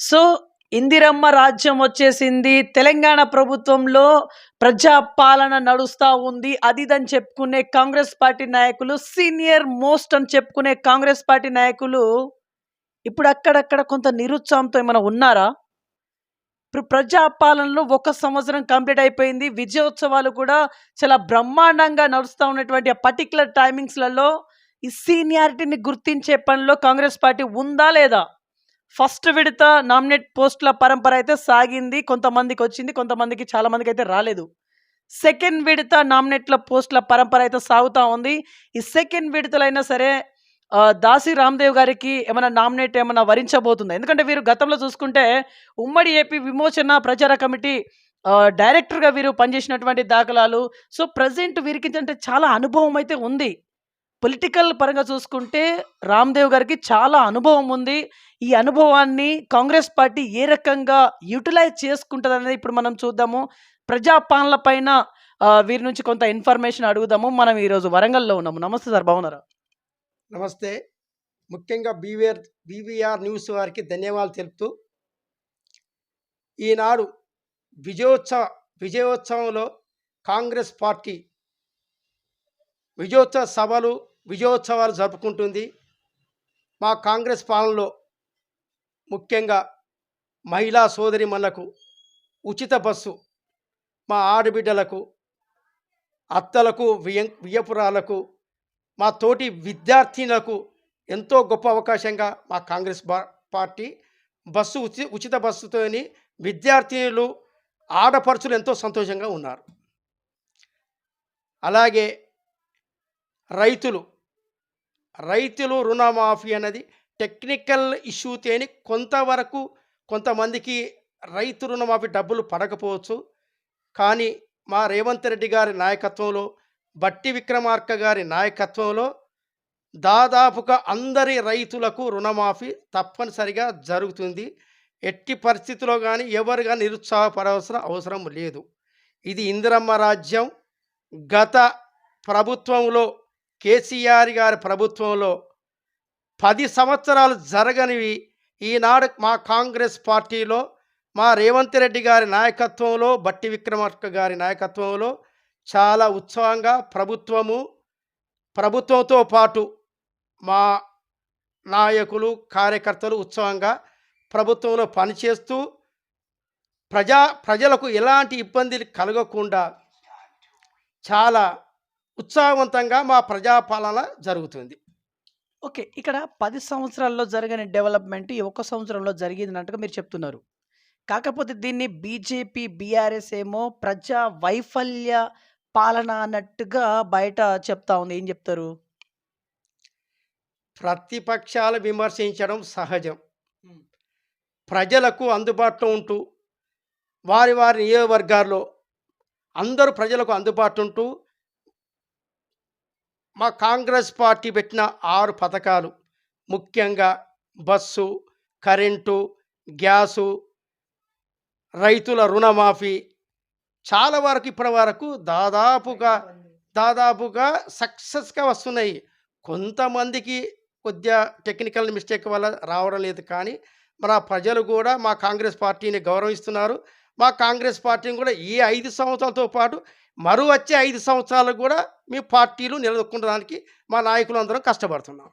So, Indiramma రాజ్యం వచ్చేసింది. తెలంగాణ ప్రభుత్వంలో ప్రజా పాలన నడుస్తా ఉంది. అది ఇదని చెప్పుకునే కాంగ్రెస్ పార్టీ నాయకులు, సీనియర్ మోస్ట్ అని చెప్పుకునే కాంగ్రెస్ పార్టీ నాయకులు ఇప్పుడు అక్కడక్కడ కొంత నిరుత్సాహంతో ఏమైనా ఉన్నారా? ఇప్పుడు ప్రజా పాలనలో ఒక సంవత్సరం కంప్లీట్ అయిపోయింది. విజయోత్సవాలు కూడా చాలా బ్రహ్మాండంగా నడుస్తా ఉన్నటువంటి ఆ పర్టిక్యులర్ టైమింగ్స్‌లలో ఈ సీనియారిటీని గుర్తించే పనిలో కాంగ్రెస్ పార్టీ ఉందా? లేదా? ఫస్ట్ విడత నామినేట్ పోస్ట్‌ల పరంపర అయితే సాగింది. కొంతమందికొచ్చింది. కొంతమందికి చాలా మందికైతే రాలేదు. సెకండ్ విడత నామినేట్‌ల పోస్ట్‌ల పరంపర అయితే సాగుతా ఉంది. ఈ సెకండ్ విడతలైనా సరే దాసి రామ్‌దేవ్ గారికి ఏమన్నా నామినేట్ ఏమన్నా వరించబోతుందా? ఎందుకంటే వీరు గతంలో చూసుకుంటే ఉమ్మడి ఏపీ విమోచన ప్రచార కమిటీ డైరెక్టర్‌గా వీరు పనిచేసినటువంటి దాఖలాలు. సో, ప్రెజెంట్ వీరికేంటంటే చాలా అనుభవం అయితే ఉంది. పొలిటికల్ పరంగా చూసుకుంటే రామ్‌దేవ్ గారికి చాలా అనుభవం ఉంది. ఈ అనుభవాన్ని కాంగ్రెస్ పార్టీ ఏ రకంగా యుటిలైజ్ చేసుకుంటదనేది ఇప్పుడు మనం చూద్దాము. ప్రజా పాలన పైన వీరి నుంచి కొంత ఇన్ఫర్మేషన్ అడుగుదాము. మనం ఈరోజు వరంగల్‌లో ఉన్నాము. నమస్తే సార్, బాగున్నారా? నమస్తే. ముఖ్యంగా బీవీఆర్ న్యూస్ వారికి ధన్యవాదాలు తెలుపుతూ, ఈనాడు విజయోత్సవంలో కాంగ్రెస్ పార్టీ విజయోత్సవాలు జరుపుకుంటుంది. మా కాంగ్రెస్ పాలనలో ముఖ్యంగా మహిళా సోదరిమణులకు ఉచిత బస్సు, మా ఆడబిడ్డలకు, అత్తలకు, వియ్యపురాలకు, మా తోటి విద్యార్థినులకు ఎంతో గొప్ప అవకాశంగా మా కాంగ్రెస్ పార్టీ ఉచిత బస్సుతోని విద్యార్థినులు, ఆడపడుచులు ఎంతో సంతోషంగా ఉన్నారు. అలాగే రైతులు రుణమాఫీ అనేది టెక్నికల్ ఇష్యూతోని కొంతమందికి రైతు రుణమాఫీ డబ్బులు పడకపోవచ్చు. కానీ మా రేవంత్ రెడ్డి గారి నాయకత్వంలో, బట్టి విక్రమార్క గారి నాయకత్వంలో దాదాపుగా అందరి రైతులకు రుణమాఫీ తప్పనిసరిగా జరుగుతుంది. ఎట్టి పరిస్థితిలో కానీ ఎవరు కానీ నిరుత్సాహపడవలసిన అవసరం లేదు. ఇది ఇందిరమ్మ రాజ్యం. గత ప్రభుత్వంలో, కేసీఆర్ గారి ప్రభుత్వంలో 10 సంవత్సరాలు జరగనివి ఈనాడు మా కాంగ్రెస్ పార్టీలో, మా రేవంత్ రెడ్డి గారి నాయకత్వంలో, బట్టి విక్రమార్క గారి నాయకత్వంలో చాలా ఉత్సాహంగా ప్రభుత్వంతో పాటు మా నాయకులు, కార్యకర్తలు ఉత్సాహంగా ప్రభుత్వంలో పనిచేస్తూ ప్రజలకు ఎలాంటి ఇబ్బందులు కలగకుండా చాలా ఉత్సాహవంతంగా మా ప్రజాపాలన జరుగుతుంది. ఓకే. ఇక్కడ 10 సంవత్సరాల్లో జరగని డెవలప్‌మెంట్ ఈ ఒక్క సంవత్సరంలో జరిగిందన్నట్టుగా మీరు చెప్తున్నారు. కాకపోతే దీన్ని బీజేపీ, బీఆర్ఎస్ ఏమో ప్రజా వైఫల్య పాలన అన్నట్టుగా బయట చెప్తా ఉంది. ఏం చెప్తారు? ప్రతిపక్షాలు విమర్శించడం సహజం. ప్రజలకు అందుబాటులో ఉంటూ, వారి నియోజకవర్గాల్లో అందరూ ప్రజలకు అందుబాటు ఉంటూ మా కాంగ్రెస్ పార్టీ పెట్టిన 6 పథకాలు, ముఖ్యంగా బస్సు, కరెంటు, గ్యాసు, రైతుల రుణమాఫీ చాలా వరకు ఇప్పటి వరకు దాదాపుగా సక్సెస్గా వస్తున్నాయి. కొంతమందికి కొద్దిగా టెక్నికల్ మిస్టేక్ వల్ల రావడం లేదు. కానీ మన ప్రజలు కూడా మా కాంగ్రెస్ పార్టీని గౌరవిస్తున్నారు. మా కాంగ్రెస్ పార్టీని కూడా ఈ 5 సంవత్సరాలతో పాటు వచ్చే 5 సంవత్సరాలు కూడా మీ పార్టీలు నిలదొక్కుకోవడానికి మా నాయకులు అందరం కష్టపడుతున్నాం.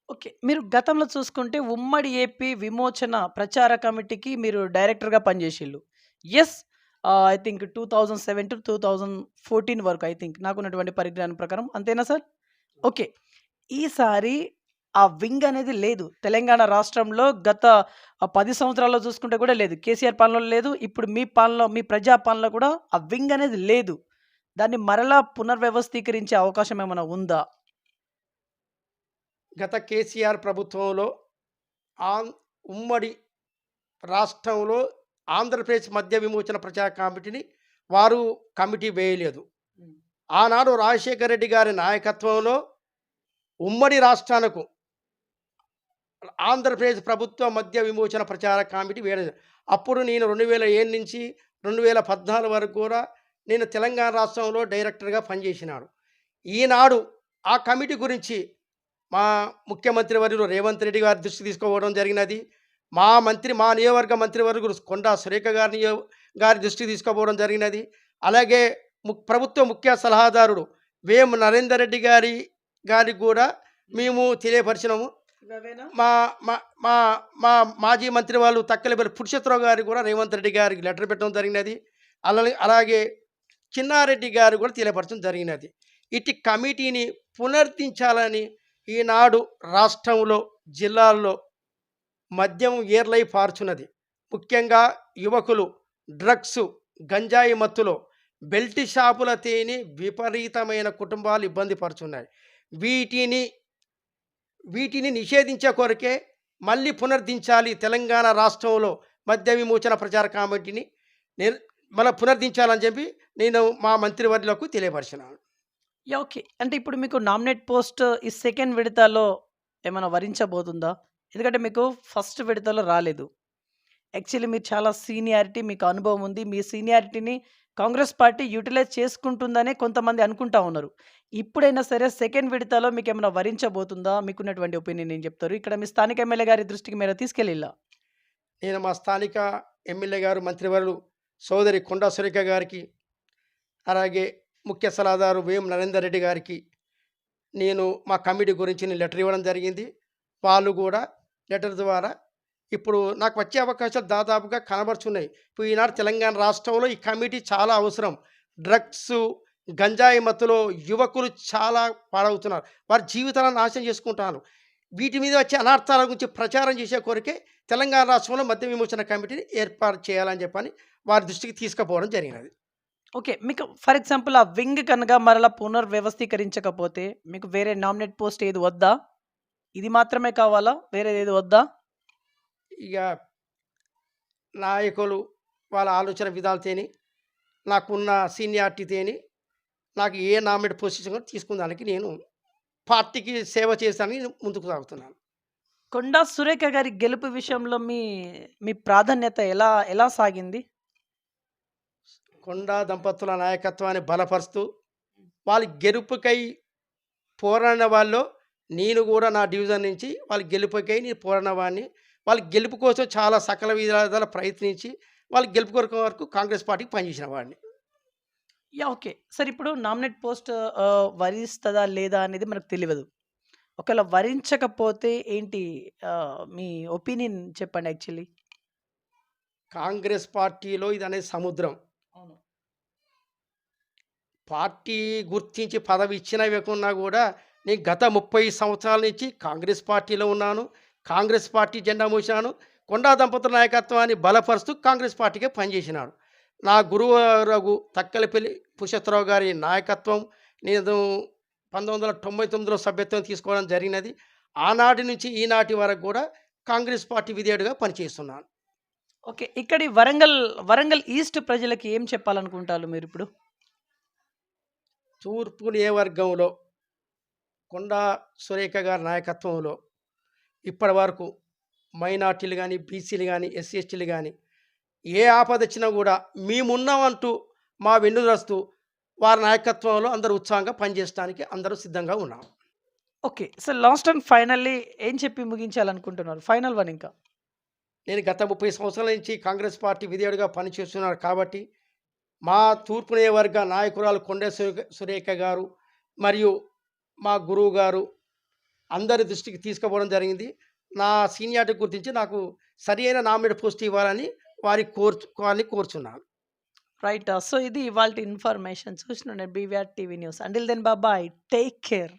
ఓకే. మీరు గతంలో చూసుకుంటే ఉమ్మడి ఏపీ విమోచన ప్రచార కమిటీకి మీరు డైరెక్టర్‌గా పనిచేసిల్లు. యెస్. ఐ థింక్ 2007-2014 వరకు ఐ థింక్ నాకున్నటువంటి పరిజ్ఞానం ప్రకారం. అంతేనా సార్? ఓకే. ఈసారి ఆ వింగ్ అనేది లేదు. తెలంగాణ రాష్ట్రంలో గత 10 సంవత్సరాల్లో చూసుకుంటే కూడా లేదు. కేసీఆర్ పాలనలో లేదు. ఇప్పుడు మీ పాలనలో, మీ ప్రజా పాలనలో కూడా ఆ వింగ్ అనేది లేదు. దాన్ని మరలా పునర్వ్యవస్థీకరించే అవకాశం ఏమైనా ఉందా? గత కేసీఆర్ ప్రభుత్వంలో ఉమ్మడి రాష్ట్రంలో ఆంధ్రప్రదేశ్ మద్య విమోచన ప్రచార కమిటీ వేయలేదు. ఆనాడు రాజశేఖర రెడ్డి గారి నాయకత్వంలో ఉమ్మడి రాష్ట్రాలకు ఆంధ్రప్రదేశ్ ప్రభుత్వ మద్య విమోచన ప్రచార కమిటీ వేయలేదు. అప్పుడు నేను 2007 నుంచి 2014 వరకు కూడా నేను తెలంగాణ రాష్ట్రంలో డైరెక్టర్గా పనిచేసినాడు. ఈనాడు ఆ కమిటీ గురించి మా ముఖ్యమంత్రి వర్యులు రేవంత్ రెడ్డి గారి దృష్టికి తీసుకోవడం జరిగినది. మా నియోజకవర్గ మంత్రివర్గులు కొండా సురేఖ గారి దృష్టికి తీసుకుపోవడం జరిగినది. అలాగే ప్రభుత్వ ముఖ్య సలహాదారుడు వేం నరేందర్ రెడ్డి గారికి కూడా మేము తెలియపరిచినాము. ఇవేనా? మా మా మా మా మాజీ మంత్రి వాళ్ళు తక్కలపల్లి పురుషోత్తరావు గారికి కూడా రేవంత్ రెడ్డి గారికి లెటర్ పెట్టడం జరిగినది. అలాగే చిన్నారెడ్డి గారు కూడా తెలియపరచడం జరిగినది. ఇటు కమిటీని పునరుద్ధరించాలని ఈనాడు రాష్ట్రంలో జిల్లాల్లో మద్యం ఏర్లై పారుచున్నది. ముఖ్యంగా యువకులు డ్రగ్స్ గంజాయి మత్తులో బెల్ట్ షాపుల తేని విపరీతమైన కుటుంబాలు ఇబ్బంది పరుచున్నాయి. వీటిని వీటిని నిషేధించే కొరకే మళ్ళీ పునరుద్ధరించాలి. తెలంగాణ రాష్ట్రంలో మద్య విమోచన ప్రచార కమిటీని మళ్ళీ పునరుద్ధరించాలని చెప్పి నేను మా మంత్రివర్యులకు తెలియపరిచినాను. ఓకే. అంటే ఇప్పుడు మీకు నామినేట్ పోస్ట్ ఈ సెకండ్ విడతలో ఏమైనా వరించబోతుందా? ఎందుకంటే మీకు ఫస్ట్ విడతలో రాలేదు. యాక్చువల్లీ మీరు చాలా సీనియారిటీ, మీకు అనుభవం ఉంది. మీ సీనియారిటీని కాంగ్రెస్ పార్టీ యూటిలైజ్ చేసుకుంటుందనే కొంతమంది అనుకుంటా ఉన్నారు. ఇప్పుడైనా సరే సెకండ్ విడతలో మీకేమైనా వరించబోతుందా? మీకున్నటువంటి ఒపీనియన్ ఏం చెప్తారు? ఇక్కడ మీ స్థానిక ఎమ్మెల్యే గారి దృష్టికి మీరు తీసుకెళ్ళిల్లా? నేను మా స్థానిక ఎమ్మెల్యే గారు మంత్రివర్యులు సోదరి కొండా సురేఖ గారికి, అలాగే ముఖ్య సలహాదారు వేం నరేందర్ రెడ్డి గారికి నేను మా కమిటీ గురించి నేను లెటర్ ఇవ్వడం జరిగింది. వాళ్ళు కూడా లెటర్ ద్వారా ఇప్పుడు నాకు వచ్చే అవకాశాలు దాదాపుగా కనబడుచున్నాయి. ఇప్పుడు ఈనాడు తెలంగాణ రాష్ట్రంలో ఈ కమిటీ చాలా అవసరం. డ్రగ్స్ గంజాయి మత్తులో యువకులు చాలా పాడవుతున్నారు. వారి జీవితాలను నాశనం చేసుకుంటున్నారు. వీటి మీద వచ్చే అనర్థాల గురించి ప్రచారం చేసే కొరకే తెలంగాణ రాష్ట్రంలో మద్య విమోచన కమిటీని ఏర్పాటు చేయాలని చెప్పని వారి దృష్టికి తీసుకుపోవడం జరిగినది. ఓకే. మీకు ఫర్ ఎగ్జాంపుల్ ఆ వింగ్ కనుక మరలా పునర్వ్యవస్థీకరించకపోతే మీకు వేరే నామినేట్ పోస్ట్ ఏది వద్దా? ఇది మాత్రమే కావాలా? వేరేదేది వద్దా? ఇక నాయకులు వాళ్ళ ఆలోచన విధాలతోని, నాకున్న సీనియారిటీతోని నాకు ఏ నామినేట్ పొజిషన్ కూడా తీసుకునేదానికి నేను పార్టీకి సేవ చేస్తానని నేను ముందుకు సాగుతున్నాను. కొండా సురేఖ గారి గెలుపు విషయంలో మీ మీ ప్రాధాన్యత ఎలా ఎలా సాగింది? కొండా దంపతుల నాయకత్వాన్ని బలపరుస్తూ వాళ్ళ గెలుపుకై పోరాడిన వాళ్ళు నేను కూడా నా డివిజన్ నుంచి వాళ్ళ గెలుపుకై నేను పోరాడిన వాడిని. వాళ్ళ గెలుపు కోసం చాలా సకల విధాల ప్రయత్నించి వాళ్ళ గెలుపు కొరకు వరకు కాంగ్రెస్ పార్టీకి పనిచేసిన వాడిని. ఓకే. సరే ఇప్పుడు నామినేట్ పోస్ట్ వరిస్తదా లేదా అనేది మనకు తెలవదు. ఒకవేళ వరించకపోతే ఏంటి మీ ఒపీనియన్ చెప్పండి యాక్చువల్లీ? కాంగ్రెస్ పార్టీలో ఇది అనేది సముద్రం. అవును. పార్టీ గుర్తించి పదవి ఇచ్చినా ఇవ్వకున్నా కూడా నేను గత 30 సంవత్సరాల నుంచి కాంగ్రెస్ పార్టీలో ఉన్నాను. కాంగ్రెస్ పార్టీ జెండా మోసినాను. కొండా దంపతుల నాయకత్వాన్ని బలపరుస్తూ కాంగ్రెస్ పార్టీకే పనిచేసినాడు. నా గురువు తక్కలపల్లి పురుషోత్తరావు గారి నాయకత్వం నేను 1999లో సభ్యత్వం తీసుకోవడం జరిగినది. ఆనాటి నుంచి ఈనాటి వరకు కూడా కాంగ్రెస్ పార్టీ విధేయుడిగా పనిచేస్తున్నాను. ఓకే. ఇక్కడి వరంగల్ ఈస్ట్ ప్రజలకి ఏం చెప్పాలనుకుంటారు మీరిప్పుడు? తూర్పు నియోజకవర్గంలో కొండా సురేఖ గారి నాయకత్వంలో ఇప్పటి వరకు మైనార్టీలు కానీ, బీసీలు కానీ, ఎస్సీ ఎస్టీలు కానీ ఏ ఆపద వచ్చినా కూడా మేమున్నామంటూ మా వెన్నుదస్తూ వారి నాయకత్వంలో అందరూ ఉత్సాహంగా పనిచేయడానికి అందరూ సిద్ధంగా ఉన్నాం. Okay. So last and finally ఏం చెప్పి ముగించాలనుకుంటున్నారు? ఫైనల్ వన్ ఇంకా. నేను గత 30 సంవత్సరాల నుంచి కాంగ్రెస్ పార్టీ విధేయుడిగా పనిచేస్తున్నారు కాబట్టి మా తూర్పు నియోజకవర్గ నాయకురాలు కొండా సురేఖ గారు మరియు మా గురువు గారు అందరి దృష్టికి తీసుకుపోవడం జరిగింది. నా సీనియారిటీ గుర్తించి నాకు సరి అయిన నామినేట్ పోస్ట్ ఇవ్వాలని వారిని కోరుచున్నాను. రైట్. సో ఇది ఇవాల్టి ఇన్ఫర్మేషన్. చూస్తున్నాను BVR TV news. Until then bye. Take care.